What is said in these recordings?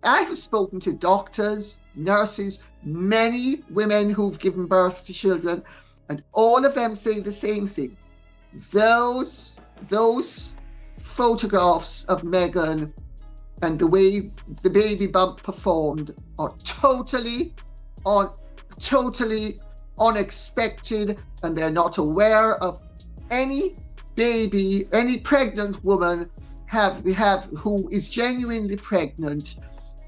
I have spoken to doctors, nurses, many women who've given birth to children, and all of them say the same thing. Those photographs of Meghan and the way the baby bump performed are totally unexpected, and they're not aware of any baby, any pregnant woman who is genuinely pregnant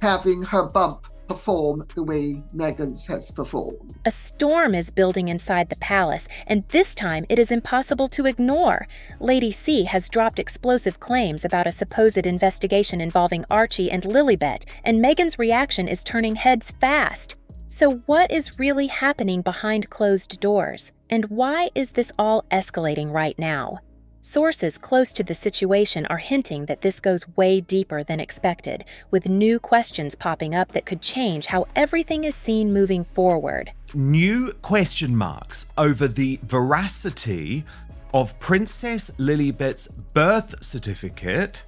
having her bump perform the way Meghan's has performed. A storm is building inside the palace, and this time it is impossible to ignore. Lady C has dropped explosive claims about a supposed investigation involving Archie and Lilibet, and Meghan's reaction is turning heads fast. So what is really happening behind closed doors? And why is this all escalating right now? Sources close to the situation are hinting that this goes way deeper than expected, with new questions popping up that could change how everything is seen moving forward. New question marks over the veracity of Princess Lilibet's birth certificate,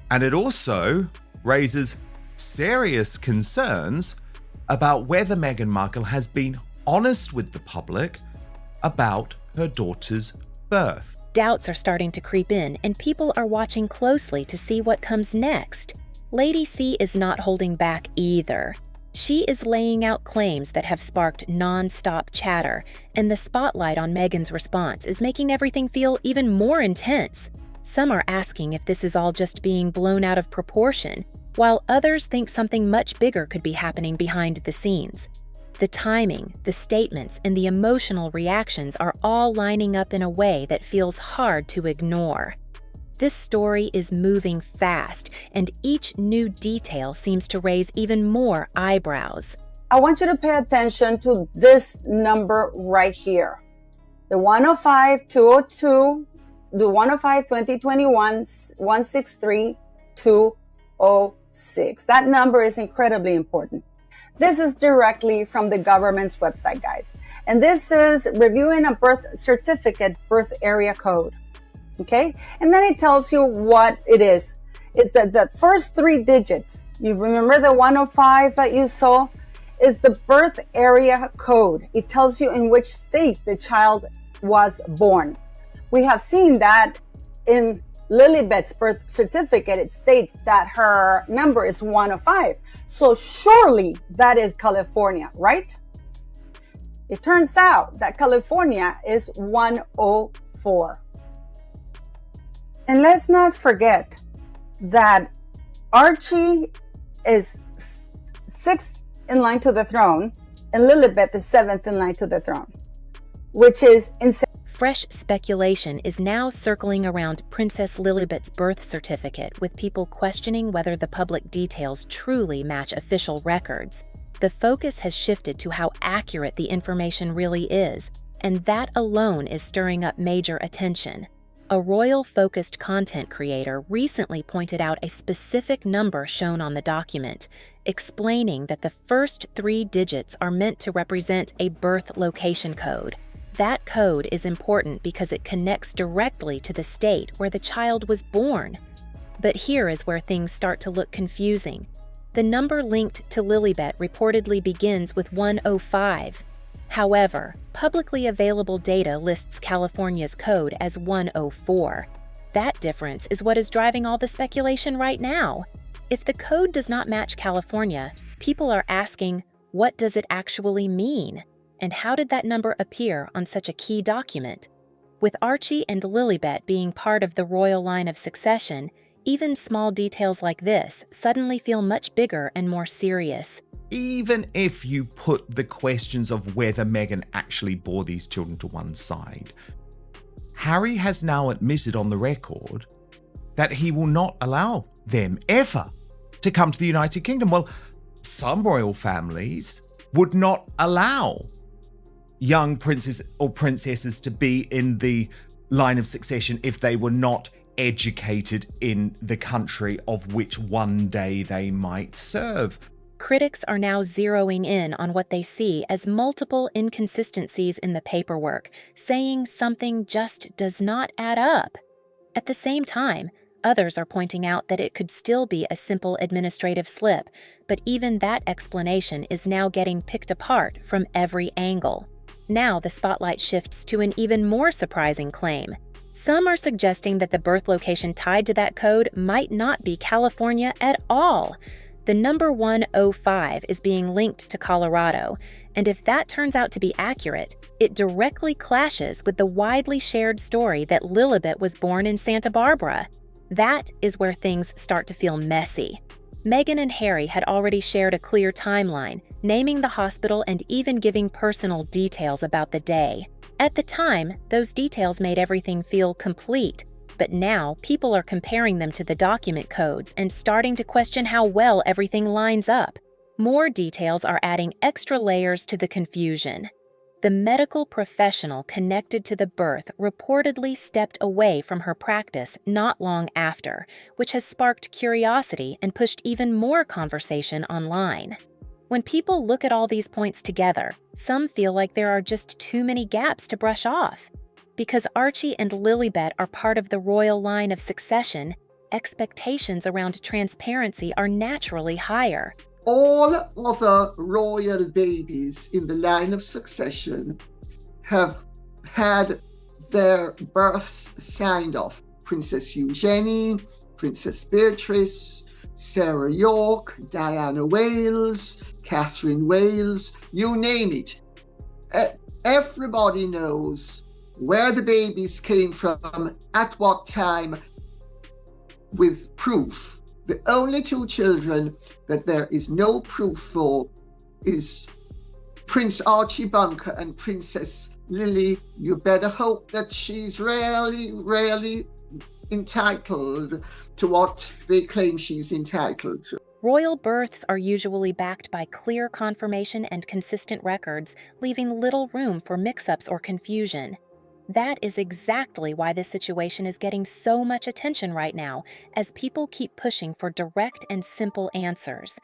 and it also raises serious concerns about whether Meghan Markle has been honest with the public about her daughter's birth. Doubts are starting to creep in, and people are watching closely to see what comes next. Lady C is not holding back either. She is laying out claims that have sparked non-stop chatter, and the spotlight on Meghan's response is making everything feel even more intense. Some are asking if this is all just being blown out of proportion, while others think something much bigger could be happening behind the scenes. The timing, the statements, and the emotional reactions are all lining up in a way that feels hard to ignore. This story is moving fast, and each new detail seems to raise even more eyebrows. I want you to pay attention to this number right here. The 105-202, the 105-2021-163-206. That number is incredibly important. This is directly from the government's website, guys. And this is reviewing a birth certificate birth area code. Okay? And then it tells you what it is. It's the first three digits. You remember the 105 that you saw? Is the birth area code. It tells you in which state the child was born. We have seen that in Lilibet's birth certificate. It states that her number is 105. So surely that is California, right? It turns out that California is 104. And let's not forget that Archie is 6th in line to the throne and Lilibet is 7th in line to the throne, which is insane. Fresh speculation is now circling around Princess Lilibet's birth certificate, with people questioning whether the public details truly match official records. The focus has shifted to how accurate the information really is, and that alone is stirring up major attention. A royal-focused content creator recently pointed out a specific number shown on the document, explaining that the first three digits are meant to represent a birth location code. That code is important because it connects directly to the state where the child was born. But here is where things start to look confusing. The number linked to Lilibet reportedly begins with 105. However, publicly available data lists California's code as 104. That difference is what is driving all the speculation right now. If the code does not match California, people are asking, what does it actually mean? And how did that number appear on such a key document? With Archie and Lilibet being part of the royal line of succession, even small details like this suddenly feel much bigger and more serious. Even if you put the questions of whether Meghan actually bore these children to one side, Harry has now admitted on the record that he will not allow them ever to come to the United Kingdom. Well, some royal families would not allow young princes or princesses to be in the line of succession if they were not educated in the country of which one day they might serve. Critics are now zeroing in on what they see as multiple inconsistencies in the paperwork, saying something just does not add up. At the same time, Others are pointing out that it could still be a simple administrative slip, but even that explanation is now getting picked apart from every angle. Now the spotlight shifts to an even more surprising claim. Some are suggesting that the birth location tied to that code might not be California at all. The number 105 is being linked to Colorado, and if that turns out to be accurate, it directly clashes with the widely shared story that Lilibet was born in Santa Barbara. That is where things start to feel messy. Meghan and Harry had already shared a clear timeline, naming the hospital and even giving personal details about the day. At the time, those details made everything feel complete, but now people are comparing them to the document codes and starting to question how well everything lines up. More details are adding extra layers to the confusion. The medical professional connected to the birth reportedly stepped away from her practice not long after, which has sparked curiosity and pushed even more conversation online. When people look at all these points together, some feel like there are just too many gaps to brush off. Because Archie and Lilibet are part of the royal line of succession, expectations around transparency are naturally higher. All other royal babies in the line of succession have had their births signed off. Princess Eugenie, Princess Beatrice, Sarah York, Diana Wales, Catherine Wales, you name it. Everybody knows where the babies came from, at what time, with proof. The only two children that there is no proof for is Prince Archie Bunker and Princess Lily. You better hope that she's really entitled to what they claim she's entitled to. Royal births are usually backed by clear confirmation and consistent records, leaving little room for mix-ups or confusion. That is exactly why this situation is getting so much attention right now, as people keep pushing for direct and simple answers.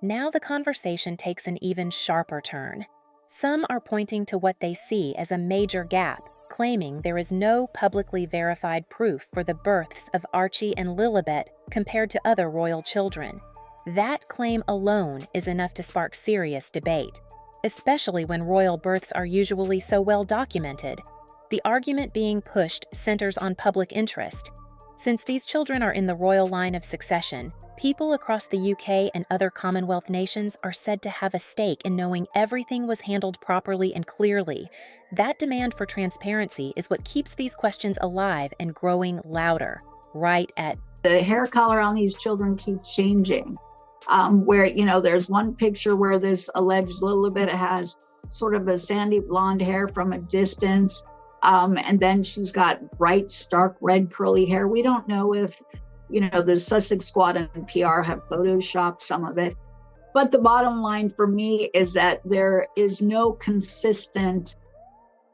Now the conversation takes an even sharper turn. Some are pointing to what they see as a major gap, claiming there is no publicly verified proof for the births of Archie and Lilibet compared to other royal children. That claim alone is enough to spark serious debate, especially when royal births are usually so well documented. The argument being pushed centers on public interest. Since these children are in the royal line of succession, people across the UK and other Commonwealth nations are said to have a stake in knowing everything was handled properly and clearly. That demand for transparency is what keeps these questions alive and growing louder, right at the hair color on these children keeps changing. Where, there's one picture where this alleged Lilibet has sort of a sandy blonde hair from a distance. And then she's got bright, stark red curly hair. We don't know if, the Sussex squad and PR have photoshopped some of it. But the bottom line for me is that there is no consistent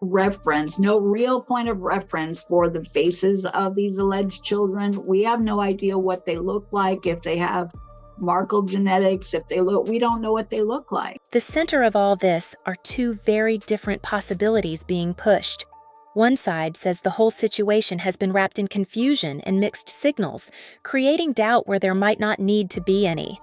reference, no real point of reference for the faces of these alleged children. We have no idea what they look like, if they have Markle genetics, we don't know what they look like. The center of all this are two very different possibilities being pushed. One side says the whole situation has been wrapped in confusion and mixed signals, creating doubt where there might not need to be any.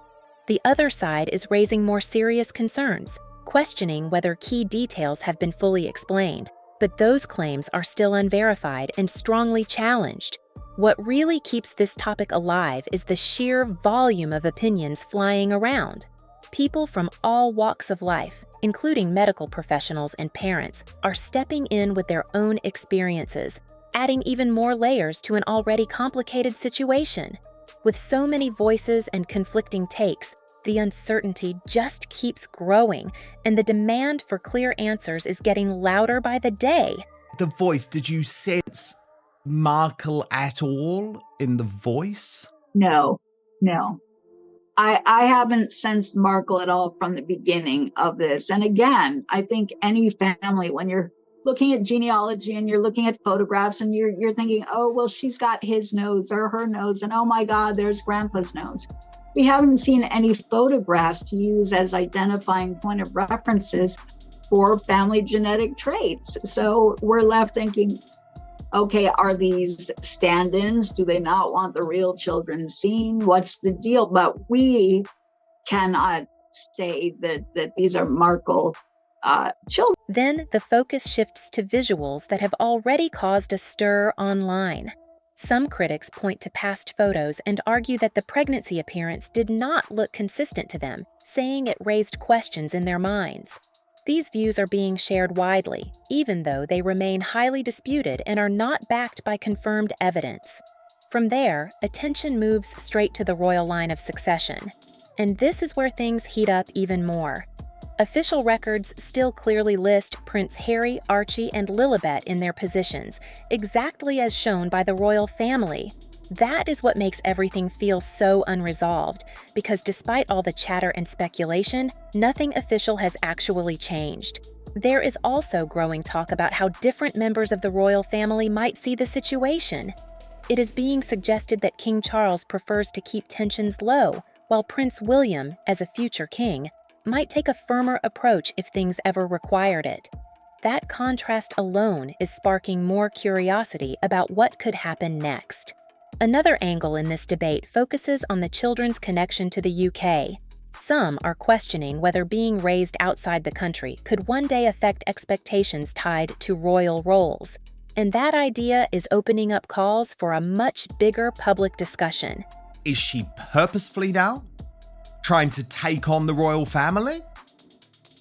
The other side is raising more serious concerns, questioning whether key details have been fully explained, but those claims are still unverified and strongly challenged. What really keeps this topic alive is the sheer volume of opinions flying around. People from all walks of life, including medical professionals and parents, are stepping in with their own experiences, adding even more layers to an already complicated situation. With so many voices and conflicting takes, the uncertainty just keeps growing, and the demand for clear answers is getting louder by the day. The voice, did you sense Markle at all in the voice? No. I haven't sensed Markle at all from the beginning of this. And again, I think any family, when you're looking at genealogy and you're looking at photographs and you're thinking, oh, well, she's got his nose or her nose, and oh my God, there's grandpa's nose. We haven't seen any photographs to use as identifying point of references for family genetic traits. So we're left thinking, okay, are these stand-ins? Do they not want the real children seen? What's the deal? But we cannot say that these are Markle children. Then the focus shifts to visuals that have already caused a stir online. Some critics point to past photos and argue that the pregnancy appearance did not look consistent to them, saying it raised questions in their minds. These views are being shared widely, even though they remain highly disputed and are not backed by confirmed evidence. From there, attention moves straight to the royal line of succession. And this is where things heat up even more. Official records still clearly list Prince Harry, Archie, and Lilibet in their positions, exactly as shown by the royal family. That is what makes everything feel so unresolved, because despite all the chatter and speculation, nothing official has actually changed. There is also growing talk about how different members of the royal family might see the situation. It is being suggested that King Charles prefers to keep tensions low, while Prince William, as a future king, might take a firmer approach if things ever required it. That contrast alone is sparking more curiosity about what could happen next. Another angle in this debate focuses on the children's connection to the UK. Some are questioning whether being raised outside the country could one day affect expectations tied to royal roles. And that idea is opening up calls for a much bigger public discussion. Is she purposefully now trying to take on the royal family?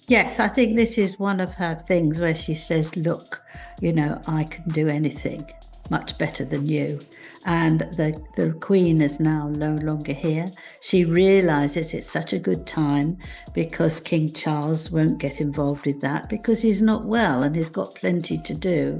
Yes, I think this is one of her things where she says, look, I can do anything much better than you. And the Queen is now no longer here. She realises it's such a good time because King Charles won't get involved with that because he's not well and he's got plenty to do.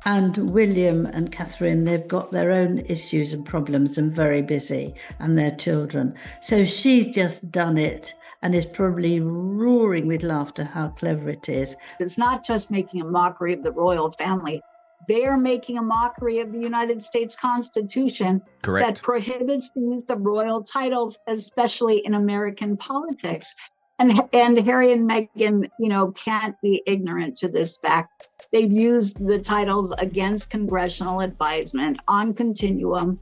And William and Catherine, they've got their own issues and problems and very busy, and their children. So she's just done it and is probably roaring with laughter how clever it is. It's not just making a mockery of the royal family. They're making a mockery of the United States Constitution. Correct. That prohibits the use of royal titles, especially in American politics. And Harry and Meghan, can't be ignorant to this fact. They've used the titles against congressional advisement on continuum,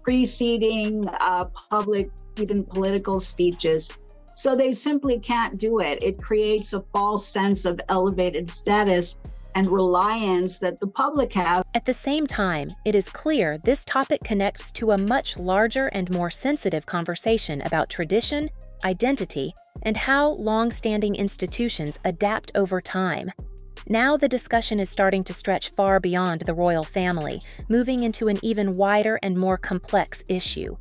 preceding public, even political speeches. So they simply can't do it. It creates a false sense of elevated status and reliance that the public have. At the same time, it is clear this topic connects to a much larger and more sensitive conversation about tradition, identity, and how long-standing institutions adapt over time. Now the discussion is starting to stretch far beyond the royal family, moving into an even wider and more complex issue.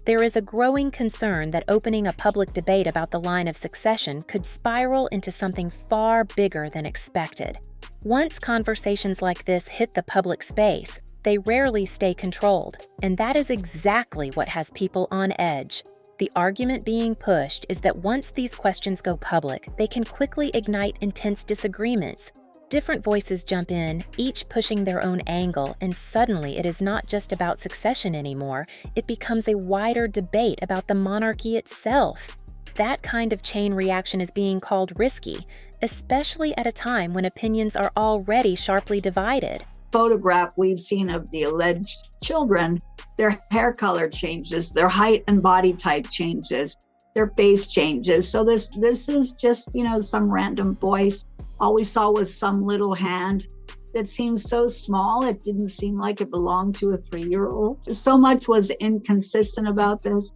There is a growing concern that opening a public debate about the line of succession could spiral into something far bigger than expected. Once conversations like this hit the public space, they rarely stay controlled, and that is exactly what has people on edge. The argument being pushed is that once these questions go public, they can quickly ignite intense disagreements. Different voices jump in, each pushing their own angle, and suddenly it is not just about succession anymore, it becomes a wider debate about the monarchy itself. That kind of chain reaction is being called risky, especially at a time when opinions are already sharply divided. Photograph we've seen of the alleged children, their hair color changes, their height and body type changes, their face changes. So this is just, some random voice. All we saw was some little hand that seemed so small, it didn't seem like it belonged to a 3-year-old. So much was inconsistent about this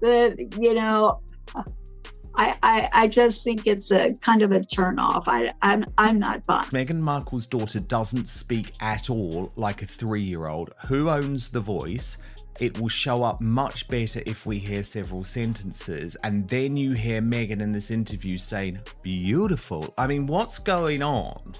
that, I just think it's a kind of a turnoff. I'm not buying. Meghan Markle's daughter doesn't speak at all like a 3-year-old. Who owns the voice? It will show up much better if we hear several sentences, and then you hear Meghan in this interview saying, beautiful. I mean, what's going on?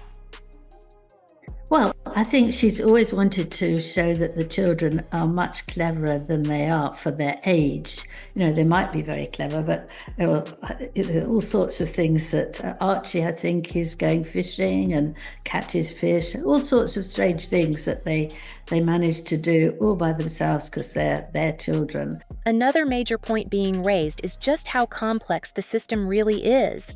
Well, I think she's always wanted to show that the children are much cleverer than they are for their age. They might be very clever, but all sorts of things that Archie, I think, is going fishing and catches fish, all sorts of strange things that they manage to do all by themselves because they're their children. Another major point being raised is just how complex the system really is.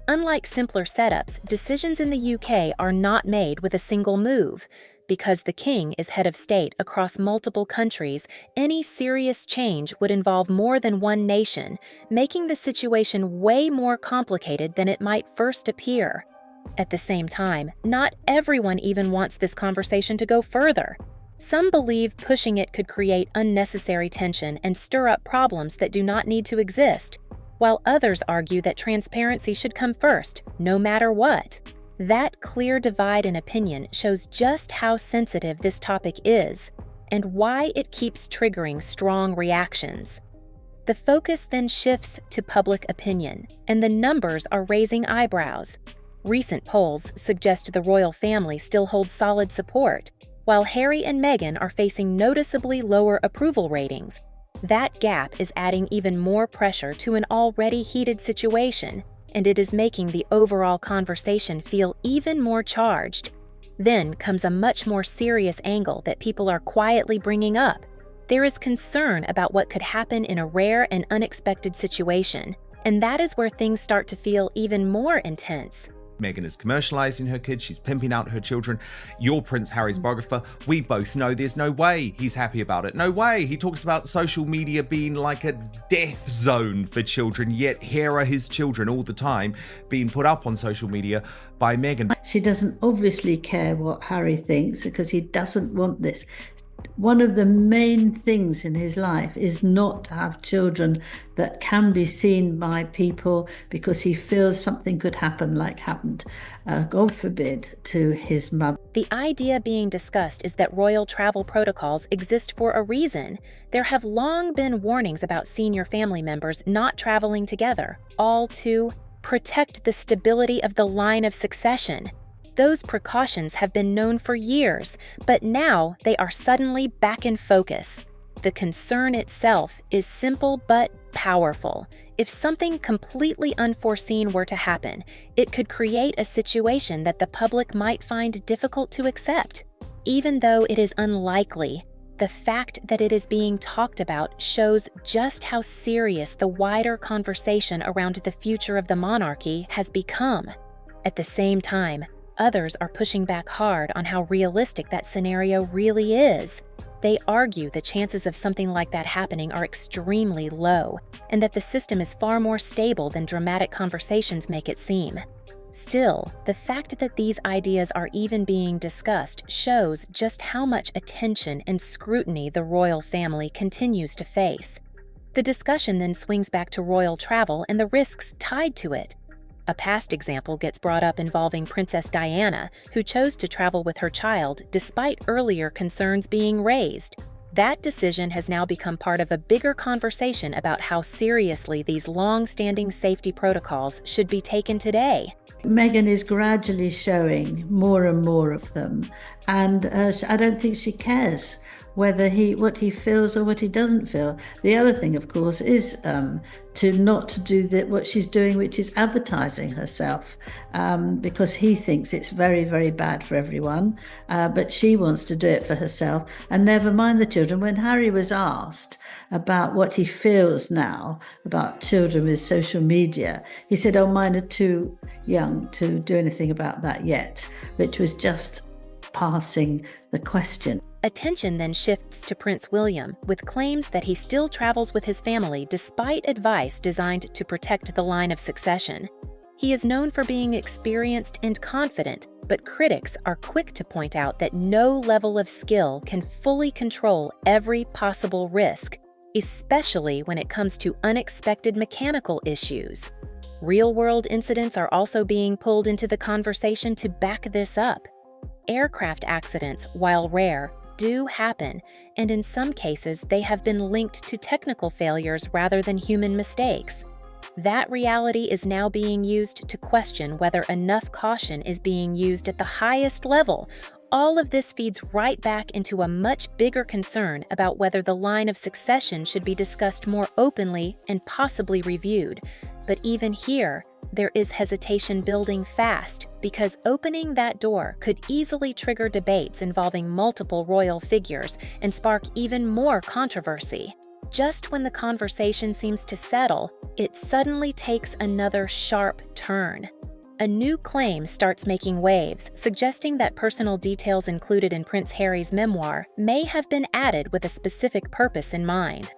Unlike simpler setups, decisions in the UK are not made with a single move. Because the king is head of state across multiple countries, any serious change would involve more than one nation, making the situation way more complicated than it might first appear. At the same time, not everyone even wants this conversation to go further. Some believe pushing it could create unnecessary tension and stir up problems that do not need to exist, while others argue that transparency should come first, no matter what. That clear divide in opinion shows just how sensitive this topic is and why it keeps triggering strong reactions. The focus then shifts to public opinion, and the numbers are raising eyebrows. Recent polls suggest the royal family still holds solid support, while Harry and Meghan are facing noticeably lower approval ratings. That gap is adding even more pressure to an already heated situation, and it is making the overall conversation feel even more charged. Then comes a much more serious angle that people are quietly bringing up. There is concern about what could happen in a rare and unexpected situation, and that is where things start to feel even more intense. Meghan is commercializing her kids, she's pimping out her children. You're Prince Harry's biographer. We both know there's no way he's happy about it. No way. He talks about social media being like a death zone for children, yet here are his children all the time being put up on social media by Meghan. She doesn't obviously care what Harry thinks because he doesn't want this. One of the main things in his life is not to have children that can be seen by people because he feels something could happen like happened, God forbid, to his mother. The idea being discussed is that royal travel protocols exist for a reason. There have long been warnings about senior family members not traveling together, all to protect the stability of the line of succession. Those precautions have been known for years, but now they are suddenly back in focus. The concern itself is simple but powerful. If something completely unforeseen were to happen, it could create a situation that the public might find difficult to accept. Even though it is unlikely, the fact that it is being talked about shows just how serious the wider conversation around the future of the monarchy has become. At the same time, others are pushing back hard on how realistic that scenario really is. They argue the chances of something like that happening are extremely low, and that the system is far more stable than dramatic conversations make it seem. Still, the fact that these ideas are even being discussed shows just how much attention and scrutiny the royal family continues to face. The discussion then swings back to royal travel and the risks tied to it. A past example gets brought up involving Princess Diana, who chose to travel with her child despite earlier concerns being raised. That decision has now become part of a bigger conversation about how seriously these long-standing safety protocols should be taken today. Meghan is gradually showing more and more of them, and I don't think she cares whether what he feels or what he doesn't feel. The other thing, of course, is to not do what she's doing, which is advertising herself, because he thinks it's very, very bad for everyone, but she wants to do it for herself, and never mind the children. When Harry was asked about what he feels now about children with social media, he said, "Oh, mine are too young to do anything about that yet," which was just passing the question. Attention then shifts to Prince William, with claims that he still travels with his family despite advice designed to protect the line of succession. He is known for being experienced and confident, but critics are quick to point out that no level of skill can fully control every possible risk, especially when it comes to unexpected mechanical issues. Real-world incidents are also being pulled into the conversation to back this up. Aircraft accidents, while rare, do happen, and in some cases they have been linked to technical failures rather than human mistakes. That reality is now being used to question whether enough caution is being used at the highest level. All of this feeds right back into a much bigger concern about whether the line of succession should be discussed more openly and possibly reviewed. But even here, there is hesitation building fast, because opening that door could easily trigger debates involving multiple royal figures and spark even more controversy. Just when the conversation seems to settle, it suddenly takes another sharp turn. A new claim starts making waves, suggesting that personal details included in Prince Harry's memoir may have been added with a specific purpose in mind.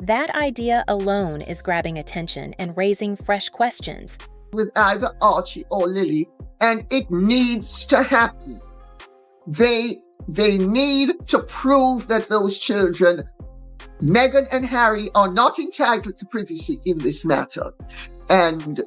That idea alone is grabbing attention and raising fresh questions. With either Archie or Lily, and it needs to happen. They need to prove that those children, Meghan and Harry, are not entitled to privacy in this matter. And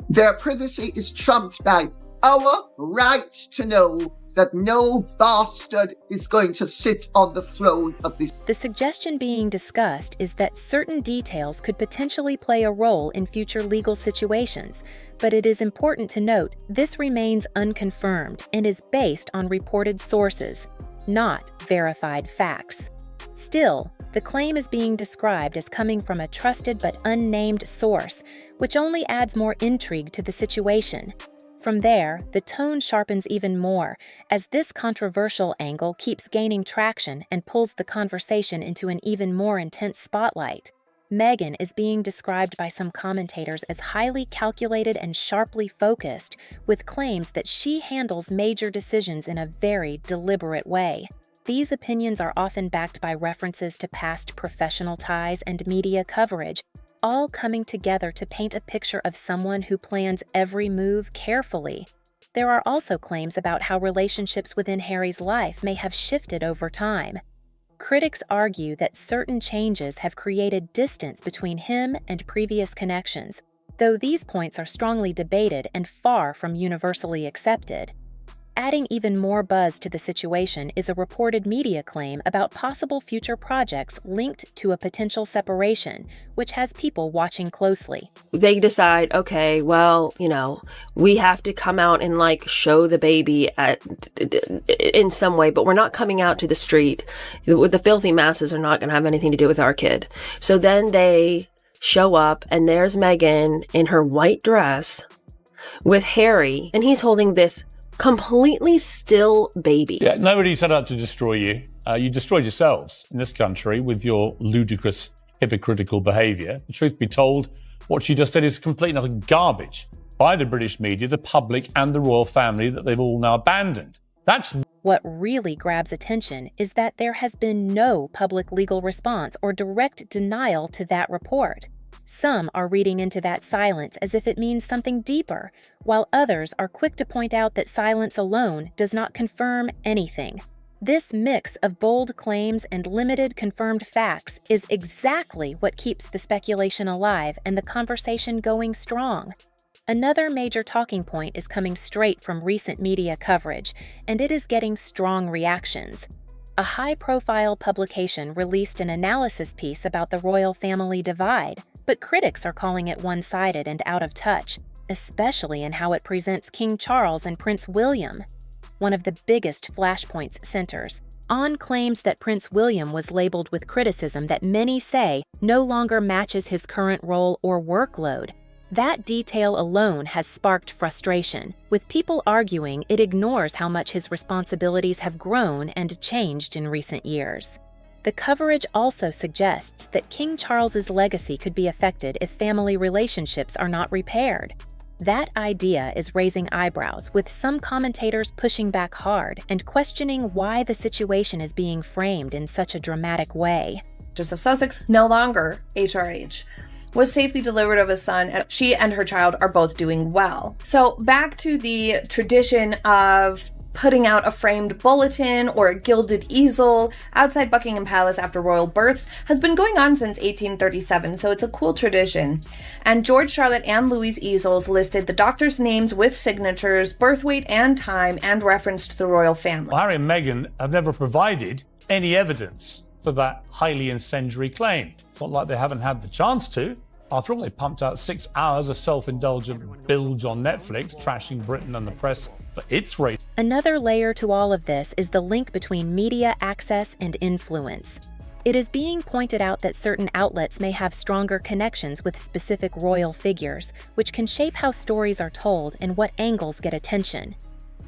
their privacy is trumped by our right to know that no bastard is going to sit on the throne of this. The suggestion being discussed is that certain details could potentially play a role in future legal situations, but it is important to note this remains unconfirmed and is based on reported sources, not verified facts. Still, the claim is being described as coming from a trusted but unnamed source, which only adds more intrigue to the situation. From there, the tone sharpens even more, as this controversial angle keeps gaining traction and pulls the conversation into an even more intense spotlight. Meghan is being described by some commentators as highly calculated and sharply focused, with claims that she handles major decisions in a very deliberate way. These opinions are often backed by references to past professional ties and media coverage, all coming together to paint a picture of someone who plans every move carefully. There are also claims about how relationships within Harry's life may have shifted over time. Critics argue that certain changes have created distance between him and previous connections, though these points are strongly debated and far from universally accepted. Adding even more buzz to the situation is a reported media claim about possible future projects linked to a potential separation, which has people watching closely. They decide, okay, well, we have to come out and show the baby in some way, but we're not coming out to the street. The filthy masses are not going to have anything to do with our kid. So then they show up and there's Meghan in her white dress with Harry, and he's holding this completely still baby. Yeah, nobody set out to destroy you. You destroyed yourselves in this country with your ludicrous, hypocritical behaviour. The truth be told, what she just said is complete and utter garbage by the British media, the public and the royal family that they've all now abandoned. That's what really grabs attention is that there has been no public legal response or direct denial to that report. Some are reading into that silence as if it means something deeper, while others are quick to point out that silence alone does not confirm anything. This mix of bold claims and limited confirmed facts is exactly what keeps the speculation alive and the conversation going strong. Another major talking point is coming straight from recent media coverage, and it is getting strong reactions. A high-profile publication released an analysis piece about the royal family divide, but critics are calling it one-sided and out of touch, especially in how it presents King Charles and Prince William. One of the biggest flashpoints centers on claims that Prince William was labeled with criticism that many say no longer matches his current role or workload. That detail alone has sparked frustration, with people arguing it ignores how much his responsibilities have grown and changed in recent years. The coverage also suggests that King Charles's legacy could be affected if family relationships are not repaired. That idea is raising eyebrows, with some commentators pushing back hard and questioning why the situation is being framed in such a dramatic way. Joseph Sussex, no longer HRH, was safely delivered of a son, and she and her child are both doing well. So back to the tradition of putting out a framed bulletin or a gilded easel outside Buckingham Palace after royal births has been going on since 1837, so it's a cool tradition. And George, Charlotte, and Louis' easels listed the doctors' names with signatures, birth weight and time, and referenced the royal family. Well, Harry and Meghan have never provided any evidence for that highly incendiary claim. It's not like they haven't had the chance to. After all, they pumped out 6 hours of self-indulgent bilge on Netflix, trashing Britain and the press for its rating. Another layer to all of this is the link between media access and influence. It is being pointed out that certain outlets may have stronger connections with specific royal figures, which can shape how stories are told and what angles get attention.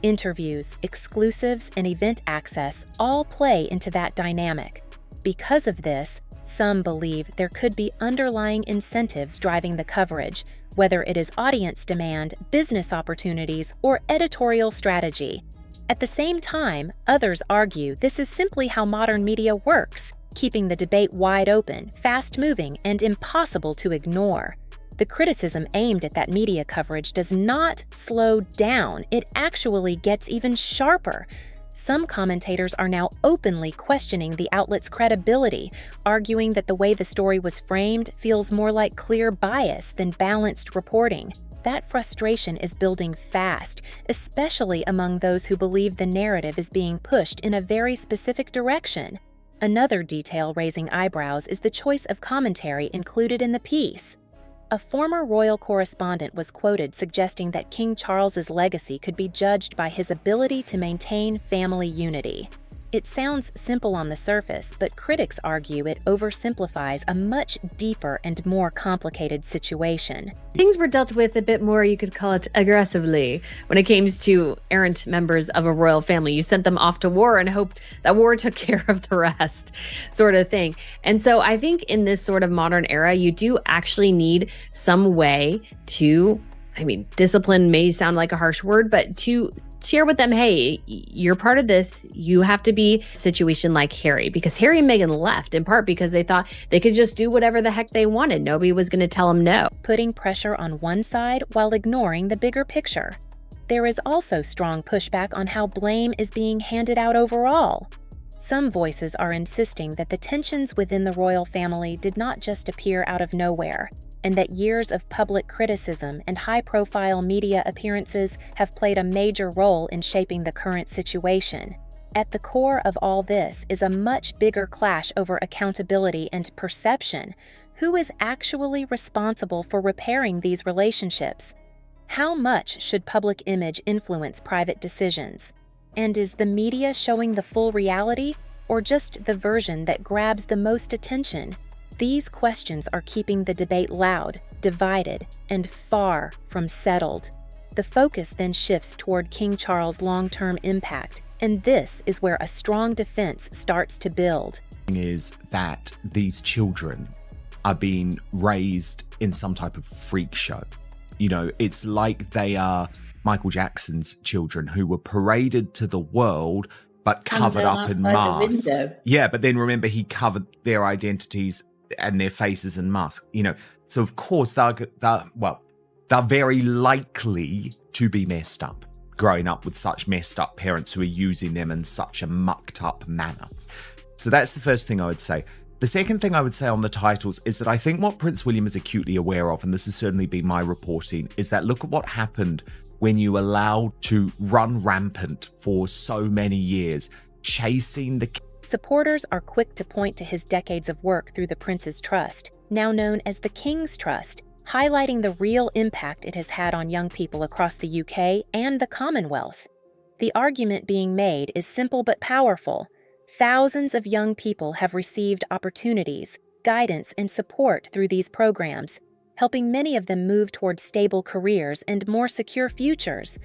Interviews, exclusives, and event access all play into that dynamic. Because of this, some believe there could be underlying incentives driving the coverage, whether it is audience demand, business opportunities, or editorial strategy. At the same time, others argue this is simply how modern media works, keeping the debate wide open, fast-moving, and impossible to ignore. The criticism aimed at that media coverage does not slow down, it actually gets even sharper. Some commentators are now openly questioning the outlet's credibility, arguing that the way the story was framed feels more like clear bias than balanced reporting. That frustration is building fast, especially among those who believe the narrative is being pushed in a very specific direction. Another detail raising eyebrows is the choice of commentary included in the piece. A former royal correspondent was quoted suggesting that King Charles's legacy could be judged by his ability to maintain family unity. It sounds simple on the surface, but critics argue it oversimplifies a much deeper and more complicated situation. Things were dealt with a bit more, you could call it aggressively, when it came to errant members of a royal family. You sent them off to war and hoped that war took care of the rest, sort of thing. And so I think in this sort of modern era, you do actually need some way to, discipline may sound like a harsh word, but to share with them, hey, you're part of this. You have to be a situation like Harry, because Harry and Meghan left in part because they thought they could just do whatever the heck they wanted. Nobody was going to tell them no. Putting pressure on one side while ignoring the bigger picture. There is also strong pushback on how blame is being handed out overall. Some voices are insisting that the tensions within the royal family did not just appear out of nowhere, and that years of public criticism and high-profile media appearances have played a major role in shaping the current situation. At the core of all this is a much bigger clash over accountability and perception. Who is actually responsible for repairing these relationships? How much should public image influence private decisions? And is the media showing the full reality, or just the version that grabs the most attention? These questions are keeping the debate loud, divided, and far from settled. The focus then shifts toward King Charles' long-term impact, and this is where a strong defense starts to build. Is that these children are being raised in some type of freak show. It's like they are Michael Jackson's children who were paraded to the world but covered up in masks. Yeah, but then remember, he covered their identities and their faces and masks, So of course they're very likely to be messed up, growing up with such messed up parents who are using them in such a mucked up manner. So that's the first thing I would say. The second thing I would say on the titles is that I think what Prince William is acutely aware of, and this has certainly been my reporting, is that look at what happened when you allowed to run rampant for so many years, chasing the... Supporters are quick to point to his decades of work through the Prince's Trust, now known as the King's Trust, highlighting the real impact it has had on young people across the UK and the Commonwealth. The argument being made is simple but powerful. Thousands of young people have received opportunities, guidance, and support through these programs, helping many of them move towards stable careers and more secure futures.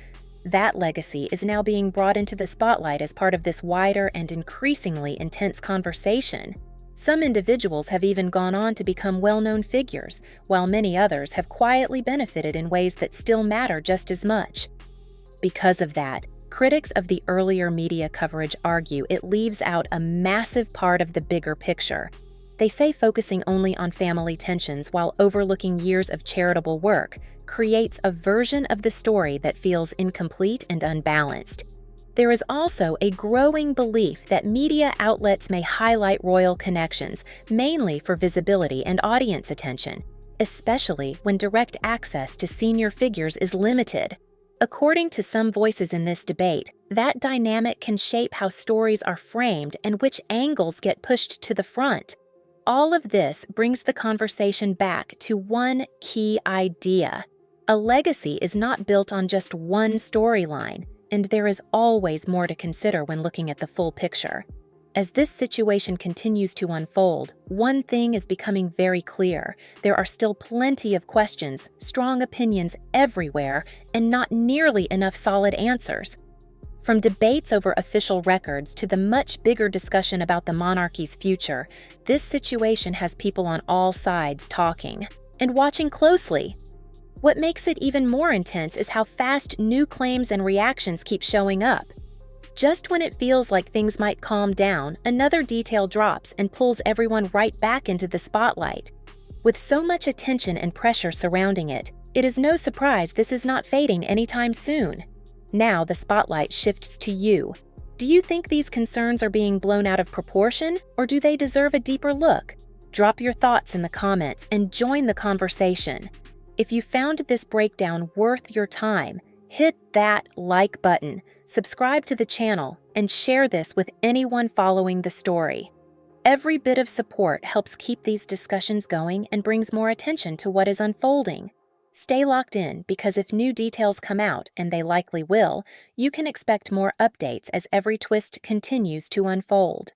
That legacy is now being brought into the spotlight as part of this wider and increasingly intense conversation. Some individuals have even gone on to become well-known figures, while many others have quietly benefited in ways that still matter just as much. Because of that, critics of the earlier media coverage argue it leaves out a massive part of the bigger picture. They say focusing only on family tensions while overlooking years of charitable work creates a version of the story that feels incomplete and unbalanced. There is also a growing belief that media outlets may highlight royal connections, mainly for visibility and audience attention, especially when direct access to senior figures is limited. According to some voices in this debate, that dynamic can shape how stories are framed and which angles get pushed to the front. All of this brings the conversation back to one key idea. A legacy is not built on just one storyline, and there is always more to consider when looking at the full picture. As this situation continues to unfold, one thing is becoming very clear. There are still plenty of questions, strong opinions everywhere, and not nearly enough solid answers. From debates over official records to the much bigger discussion about the monarchy's future, this situation has people on all sides talking and watching closely. What makes it even more intense is how fast new claims and reactions keep showing up. Just when it feels like things might calm down, another detail drops and pulls everyone right back into the spotlight. With so much attention and pressure surrounding it, it is no surprise this is not fading anytime soon. Now the spotlight shifts to you. Do you think these concerns are being blown out of proportion, or do they deserve a deeper look? Drop your thoughts in the comments and join the conversation. If you found this breakdown worth your time, hit that like button, subscribe to the channel, and share this with anyone following the story. Every bit of support helps keep these discussions going and brings more attention to what is unfolding. Stay locked in, because if new details come out, and they likely will, you can expect more updates as every twist continues to unfold.